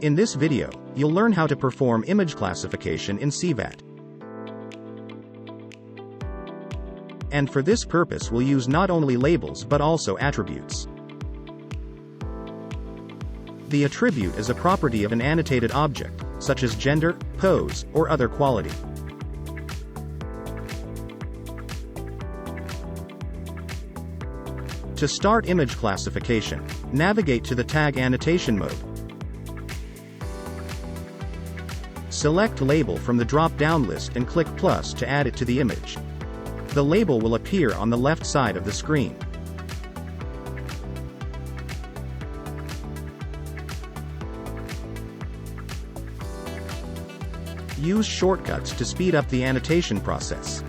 In this video, you'll learn how to perform image classification in CVAT. And for this purpose we'll use not only labels but also attributes. The attribute is a property of an annotated object, such as gender, pose, or other quality. To start image classification, navigate to the Tag Annotation mode. Select Label from the drop-down list and click plus to add it to the image. The label will appear on the left side of the screen. Use shortcuts to speed up the annotation process.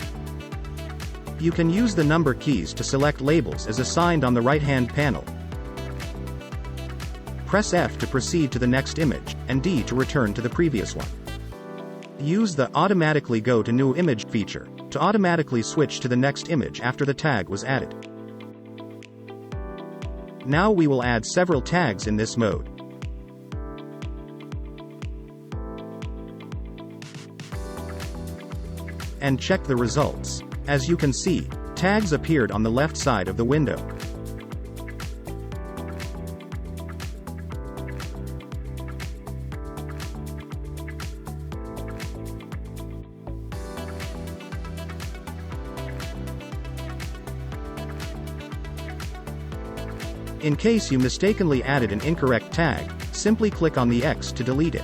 You can use the number keys to select labels as assigned on the right-hand panel. Press F to proceed to the next image, and D to return to the previous one. Use the Automatically Go to New Image feature to automatically switch to the next image after the tag was added. Now we will add several tags in this mode. And check the results. As you can see, tags appeared on the left side of the window. In case you mistakenly added an incorrect tag, simply click on the X to delete it.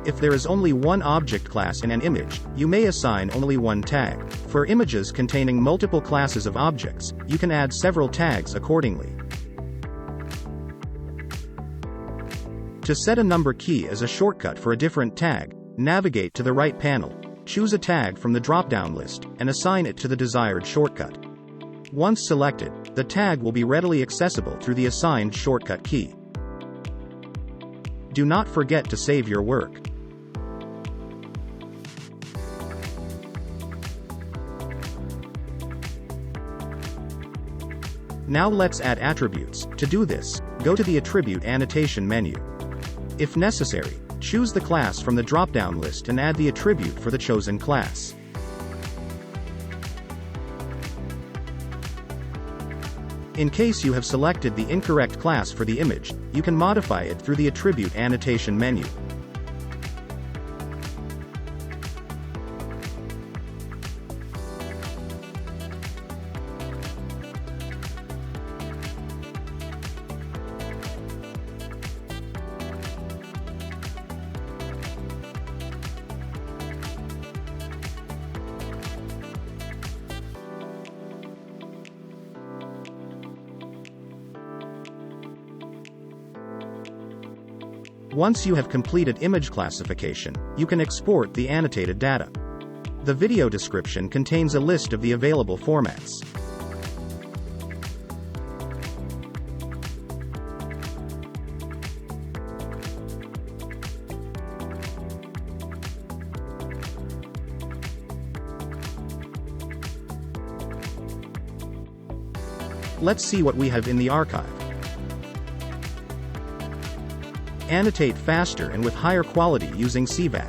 If there is only one object class in an image, you may assign only one tag. For images containing multiple classes of objects, you can add several tags accordingly. To set a number key as a shortcut for a different tag, navigate to the right panel. Choose a tag from the drop-down list, and assign it to the desired shortcut. Once selected, the tag will be readily accessible through the assigned shortcut key. Do not forget to save your work. Now let's add attributes. To do this, go to the Attribute Annotation menu. If necessary, choose the class from the drop-down list and add the attribute for the chosen class. In case you have selected the incorrect class for the image, you can modify it through the Attribute Annotation menu. Once you have completed image classification, you can export the annotated data. The video description contains a list of the available formats. Let's see what we have in the archive. Annotate faster and with higher quality using CVAT.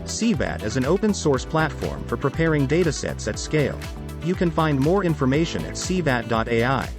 CVAT is an open-source platform for preparing datasets at scale. You can find more information at cvat.ai.